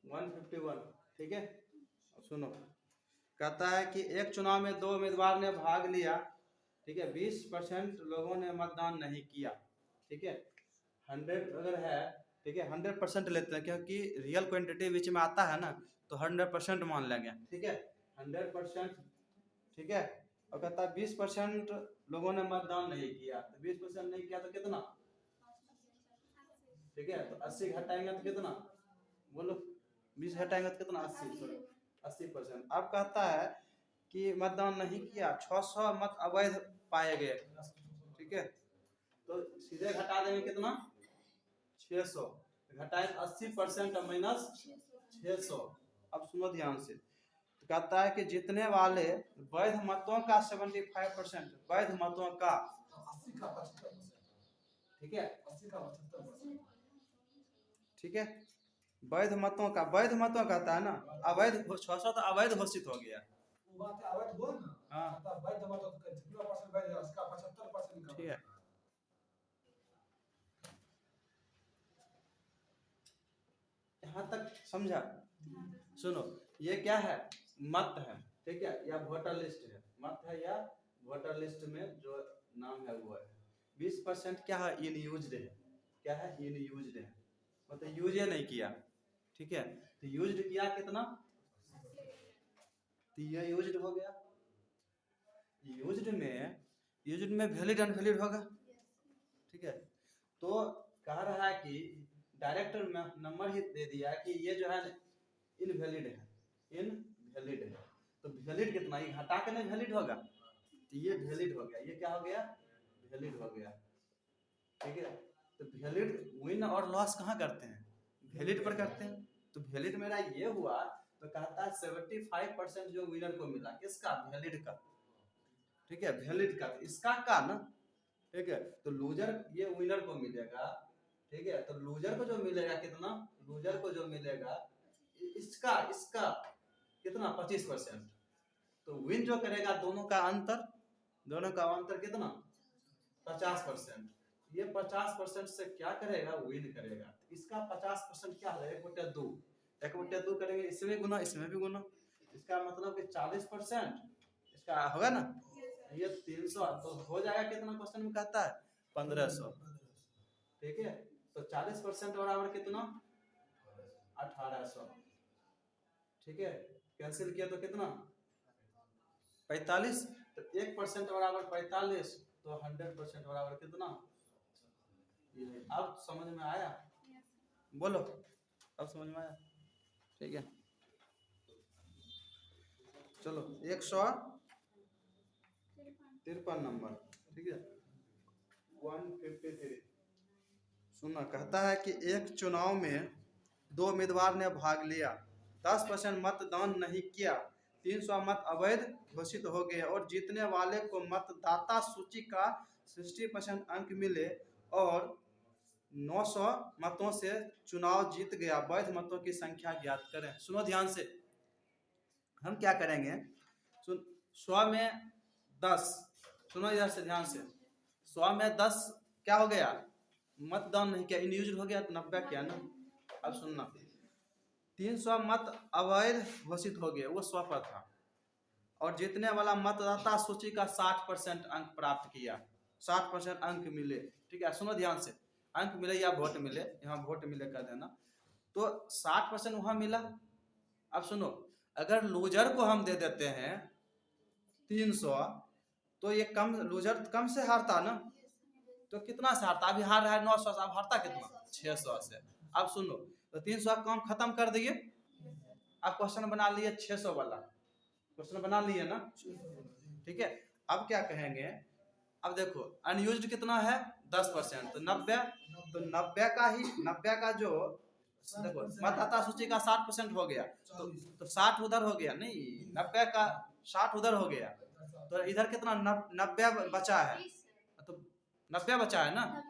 151। ठीक है, सुनो, कहता है कि एक चुनाव में 2 उम्मीदवार ने भाग लिया। ठीक है, 20% लोगों ने मतदान नहीं किया। ठीक है, 100 अगर है, ठीक है, 100% लेते हैं क्योंकि रियल क्वांटिटी बीच में आता है ना, तो 100% मान लेंगे। ठीक है, 100%। ठीक है, और कहता है 20% लोगों ने मतदान नहीं किया, तो 20% नहीं किया तो कितना? ठीक है, तो 80 घटाएंगे तो कितना? बोलो, 20 घटाएंगे तो कितना? 80, सॉरी 80%। अब कहता है कि मतदान नहीं किया, 600 मत अवैध पाए गए। ठीक है, तो सीधे घटा देंगे कितना? 600। घटाए 80% माइनस 600। अब सुनो ध्यान से, तो कहता है कि जीतने वाले वैध मतों का 75%, वैध मतों का 80 का 75%। ठीक है, 80 का 75%। ठीक है, वैध मतों का, वैध मतों कहता है ना, अवैध 600 तो अवैध घोषित हो गया। वो बात है, अवैध हुआ ना। हाँ, मतलब वैध मतलब कितना परसेंट वैध है, उसका 75% का। ठीक है, यहाँ तक समझा? सुनो, ये क्या है? मत है। ठीक है, या वोटर लिस्ट है। मत है या वोटर लिस्ट में जो नाम है वो है। 20% क्या है? इन यूज्ड है। क्या है? इन यूज्ड है, मतलब यूज नहीं किया। ठीक है, तो यूज्ड किया कितना? तो ये यूज्ड हो गया। यूज्ड में वैलिड अनवैलिड होगा। ठीक है, तो कह रहा है कि डायरेक्टर नंबर ही दे दिया कि ये जो है इनवैलिड है, इनवैलिड है। तो वैलिड कितना? ये घटा के नहीं वैलिड होगा, तो ये वैलिड हो गया। ये क्या हो गया? वैलिड हो गया। ठीक है, तो वैलिड विन और लॉस कहाँ करते हैं? वैलिड पर करते हैं। तो वैलिड मेरा ये हुआ, तो कहता है 75% जो विनर को मिला, किसका? वैलिड का। ठीक है, वैलिड का, इसका का ना। ठीक है, तो लूजर ये विनर को मिलेगा। ठीक है, तो लूजर को जो मिलेगा कितना? लूजर को जो मिलेगा इसका इसका कितना? 25%। तो विन जो करेगा दोनों का अंतर, दोनों का अंतर कितना? 50%। ये 50% से क्या करेगा? विन करेगा। इसका 50% क्या है? 1/2। 1/2 करेंगे, इसमें गुना इसमें भी गुना, इसका मतलब कि 40% इसका होगा ना। ये 300 तो हो जाएगा कितना? क्वेश्चन में कहता है 1500। ठीक है, तो 40% बराबर कितना? 1800। ठीक है, कैंसिल किया तो कितना? 45। तो 1% बराबर 45, तो 100% बराबर कितना? अब समझ में आया? बोलो, अब समझ में आया? ठीक है, चलो 153 नंबर। ठीक है, 153। सुनना, कहता है कि एक चुनाव में 2 उम्मीदवार ने भाग लिया, 10% मतदान नहीं किया, 300 मत अवैध घोषित हो गए और जीतने वाले को मतदाता सूची का 60% अंक मिले और 900 मतों से चुनाव जीत गया। वैध मतों की संख्या ज्ञात करें। सुनो ध्यान से, हम क्या करेंगे? सुन, 100 में 10, सुनो इधर से ध्यान से, 100 में 10 क्या हो गया? मतदान नहीं किया, इन हो गया, तो 90 किया ना। अब सुनना, 300 मत अवैध घोषित हो गए, वो 100 पर था, और जीतने वाला मतदाता सूची का 60% अंक प्राप्त किया, 60% अंक मिले। ठीक है, सुनो ध्यान से, अंक मिले या वोट मिले, यहाँ वोट मिले कर देना। तो 60% वहां मिला। अब सुनो, अगर लूजर को हम दे देते हैं 300, तो ये कम, लूजर कम से हारता ना, तो कितना से हारता? अभी हार रहा है 900 से, अब हारता कितना? 600 से। अब सुनो, तो 300 काम खत्म कर दिए, अब क्वेश्चन बना लिए 600 वाला, क्वेश्चन बना लिए ना। ठीक है, अब क्या कहेंगे? अब देखो, अनयूज्ड कितना है? 10%, तो 90, तो 90 का ही, 90 का जो देखो मतदाता सूची का 60% हो गया, तो 60 उधर हो गया, नहीं 90 का 60 उधर हो गया, तो इधर कितना? 90 बचा है, तो 90 बचा है ना।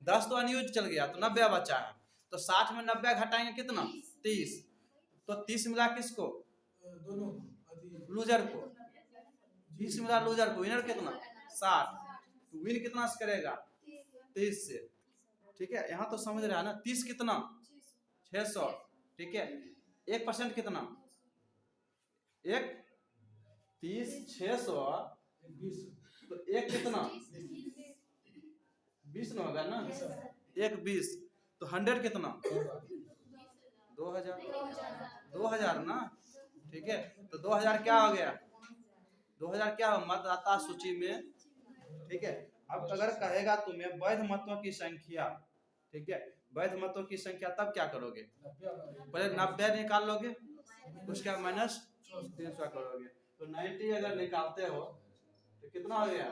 10 तो अनयूज चल गया, तो 90 बचा है, तो 60 में 90 घटाएंगे कितना? 30। तो 30 मिला किसको? दोनों लूजर को। 30 मिला लूजर को, विनर कितना? 60। तो विन कितना से करेगा? 30 से। ठीक है, यहाँ तो समझ रहा है ना। 30 कितना? 600। ठीक है, 1% कितना? एक 30 600 बीस तो एक कितना? 20 ना होगा ना, एक 20 तो 100 कितना? 2000 2000 ना, ठीक है। तो 2000 क्या हो गया? 2000 क्या हो मतदाता सूची में, ठीक है। अब अगर कहेगा तुम्हें वैध मतों की संख्या, ठीक है, वैध मतों की संख्या, तब क्या करोगे? पहले 90 निकाल लोगे, उसका माइनस 300 करोगे। तो 90 अगर निकालते हो तो कितना हो गया?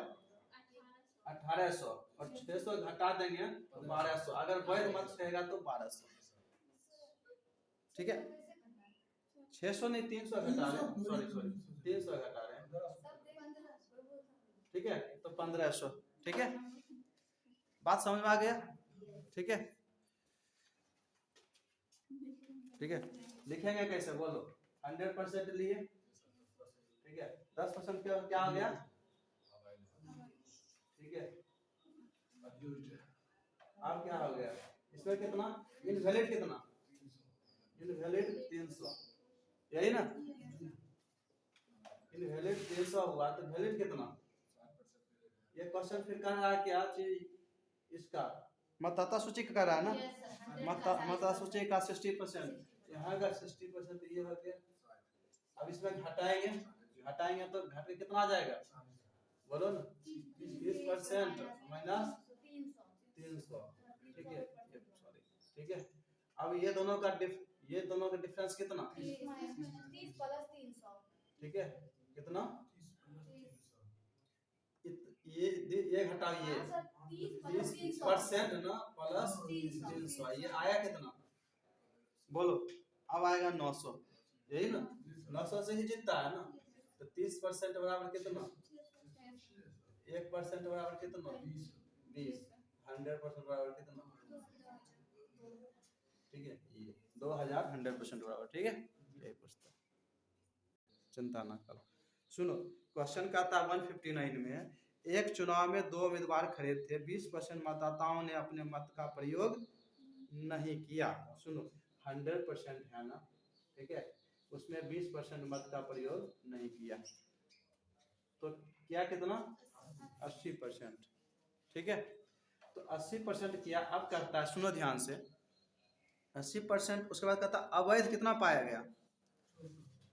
1800 और 600 घटा देंगे तो 1200। अगर वैध मत कहेगा तो 1200, ठीक है। 600 नहीं 300 घटा रहे हैं, सॉरी 300 घटा रहे हैं, ठीक है। तो 1500, ठीक है। बात समझ में आ गया, ठीक है, ठीक है। लिखेंगे कैसे बोलो? 100% लिए, ठीक है। 10% क्या हो गया? ठीक है। अब क्या हो गया इसमें? कितना इनवैलिड? कितना इनवैलिड? 300, यही ना। इनवैलिड 300 हुआ तो वैलिड कितना? ये क्वेश्चन फिर कर रहा है क्या चीज? इसका मतदाता सूची का कर रहा है ना, मतदाता सूची का 60%, यहाँ का 60%, ये हो गया। अब इसमें घटाएंगे तो घट के कितना आ जाएगा? बोलो ना, 20% माइनस 300, ठीक है, सॉरी, ठीक है। अब ये दोनों का डिफरेंस कितना? 30 प्लस 300, ठीक है, कितना? ये घटाओ, ये 30% ना प्लस 300, ये आया कितना? बोलो। अब आएगा 900, यही ना, 900 से ही जीतता है ना। तो 30% बराबर कितना? 1% बराबर कितना? 20। 100% बराबर कितना? ठीक है, ये 2000 100% बराबर, ठीक है। यही पूछता, चिंता ना करो। सुनो, क्वेश्चन का था 159 में, एक चुनाव में 2 उम्मीदवार खड़े थे, 20% मतदाताओं ने अपने मत का प्रयोग नहीं किया। सुनो, 100% है ना, ठीक है, उसमें 20% मत का प्रयोग नहीं किया, तो क्या कितना? 80%, ठीक है। तो 80% किया। अब कहता है, सुनो ध्यान से, 80%, उसके बाद कहता है अवैध कितना पाया गया?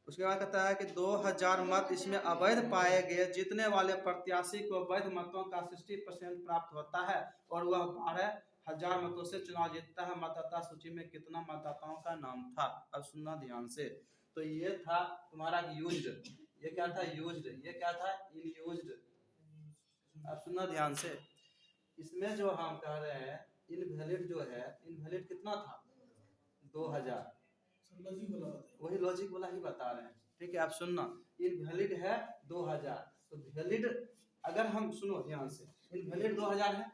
उसके बाद कहता है कि 2000 मत इसमें अवैध पाए गए, जीतने वाले प्रत्याशी को वैध मतों का 60% प्राप्त होता है और वह 12,000 मतों से चुनाव जीतता है। मतदाता सूची में कितना मतदाताओं का नाम था? अब सुनना ध्यान से। तो ये था तुम्हारा यूज्ड, ये क्या था? यूज्ड, ये क्या था? इन यूज्ड। अब सुनना ध्यान से, इसमें जो हम कह रहे हैं इनवैलिड जो है, इनवैलिड कितना था? 2000, वही लॉजिक वाला ही बता रहे हैं, ठीक है। आप सुनना, इनवैलिड है 2000, तो वैलिड अगर हम, सुनो ध्यान से, इनवैलिड 2000 है,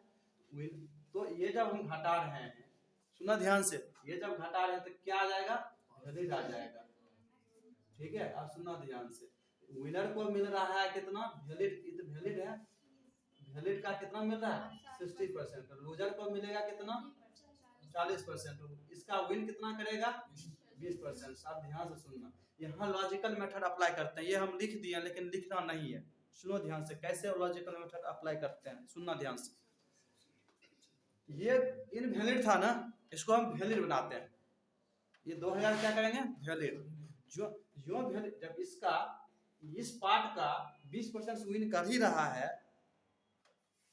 तो ये जब हम घटा रहे हैं, सुना ध्यान से, ये जब घटा रहे हैं तो क्या आ जाएगा? वैलिड आ जाएगा, ठीक है। आप सुनना ध्यान से, विनर को मिल रहा है कितना? वैलिड, ये तो वैलिड है, वैलिड का कितना मिल रहा है? 60%। लूजर को मिलेगा कितना? 40%। इसका विन कितना करेगा? 20%। आप ध्यान से सुनना, यहाँ लॉजिकल मेथड अप्लाई करते हैं, ये हम लिख दिए लेकिन लिखना नहीं है। सुनो ध्यान से, कैसे लॉजिकल मेथड अप्लाई करते हैं, सुनना ध्यान से। ये इनवैलिड था ना, इसको हम वैलिड बनाते हैं। ये 2000 क्या करेंगे? वैलिड। जो वैलिड, जब इसका इस पार्ट का 20% विन कर ही रहा है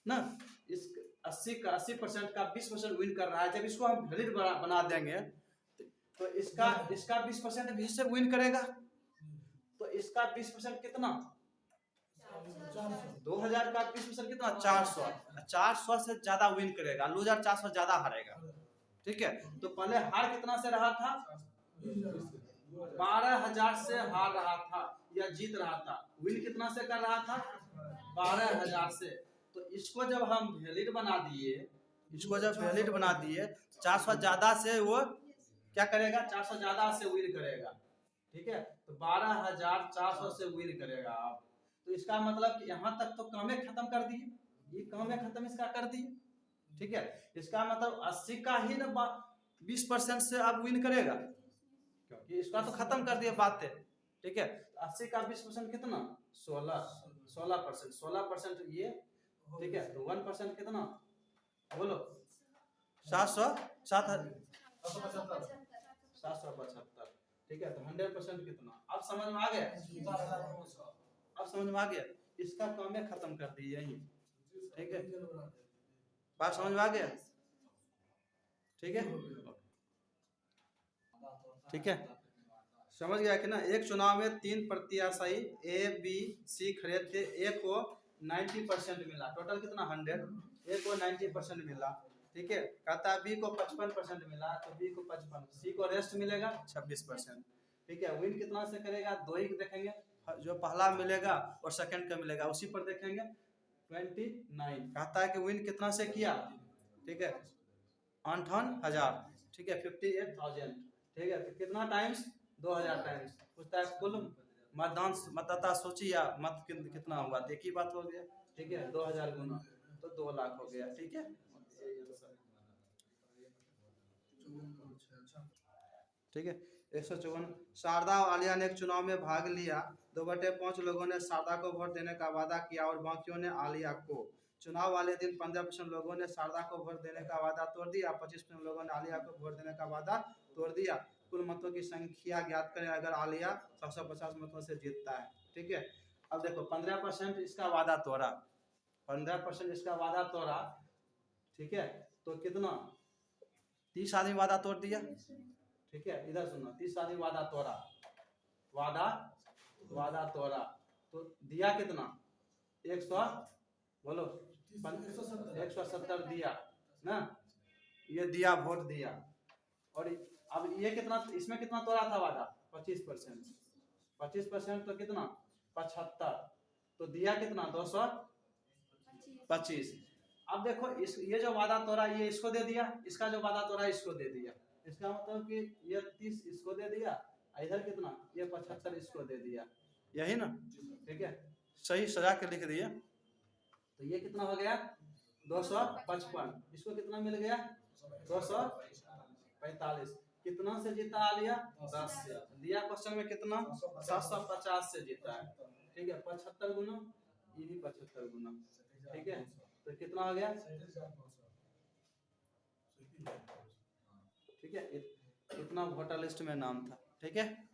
ना, इस 80% का 20% विन कर रहा है, जब इसको हम वैलिड बना देंगे तो इसका 20% भी से विन करेगा, तो इसका 20% कितना? 2000 का 20% कितना? 400। 400 से ज्यादा विन करेगा, लूजर 400 ज्यादा हारेगा, ठीक है। तो पहले हार कितना से रहा था? 12,000 से हार रहा था या जीत रहा था, विन कितना से कर रहा था? 12,000 से। तो इसको जब हम वैलिड बना दिए, 400 ज्यादा से वो क्या करेगा? 400 ज्यादा से विन करेगा, ठीक है। तो 12,400 से विन करेगा आप। तो इसका मतलब कि यहाँ तक तो कामे खत्म कर दिए, ये कामे खत्म इसका कर दिए, ठीक है। इसका मतलब 80 का ही ना 20% से आप विन करेगा, क्योंकि इसका तो खत्म कर दिए बात है। ठीक है, 80 का 20% कितना? 16%। 16% ये, ठीक है, तो 1% कितना? बोलो 775। ठीक है, तो 100% कितना? अब समझ में आ गया? अब समझ में आ गया? इसका काम है खत्म कर दिए यही। ठीक है, बात समझ में आ गया? ठीक है, ठीक है, समझ गया कि ना? एक चुनाव में 3 प्रत्याशी ए बी सी खड़े थे। ए को 90% मिला, टोटल कितना? 100। ए को 90% मिला। ठीक है, कहता है बी को 55% मिला, तो बी को 55, सी को रेस्ट मिलेगा 26%। ठीक है, विन कितना से करेगा? दो ही देखेंगे, जो पहला मिलेगा और सेकंड का मिलेगा, उसी पर देखेंगे 29। कहता है कि विन कितना से किया? ठीक है, 58,000। ठीक है, 58,000। ठीक है, तो कितना टाइम्स? 2000 टाइम्स। पूछता है कुल मतदाता सूची या मत कितना हुआ, तो एक ही बात हो गया। ठीक है, 2000 गुना तो 2 लाख हो गया। ठीक है, ठीक है, 154। शारदा और आलिया ने एक चुनाव में भाग लिया। 2/5 लोगों ने शारदा को वोट देने का वादा किया और बाकियों ने आलिया को। चुनाव वाले दिन 15% लोगों ने शारदा को वोट देने का वादा तोड़ दिया, 25% लोगों ने आलिया को वोट देने का वादा तोड़ दिया। कुल मतों की संख्या ज्ञात करें अगर आलिया 750 मतों से जीतता है। ठीक है, अब देखो 15% इसका वादा तोड़ा, 15% इसका वादा तोड़ा। ठीक है, तो कितना? 30 आदमी वादा तोड़ दिया। ठीक है, इधर सुनो, 30 आदमी वादा तोड़ा, वादा तोड़ा, तो दिया कितना? 100, बोलो 170 दिया ना, ये दिया, वोट दिया। और अब ये कितना, इसमें कितना तोड़ा था वादा? 25%। 25% तो कितना? 75। तो दिया कितना? 225। अब देखो ये जो वादा तोड़ा ये इसको दे दिया, इसका जो वादा तोड़ा इसको दे दिया। इसका मतलब कि ये 30 इसको दे दिया, इधर कितना? ये 75 इसको दे दिया, यही ना? ठीक है, सही सजा के लिख दिए। तो ये कितना हो गया? 255। इसको कितना मिल गया? 245। कितना से जीता आलिया? 10 से। दिया क्वेश्चन में कितना? 750 से जीता है। ठीक है, 75 गुना, ये भी 75 गुना। ठीक है, तो कितना हो गया? ठीक है, इतना वोटर लिस्ट में नाम था। ठीक है।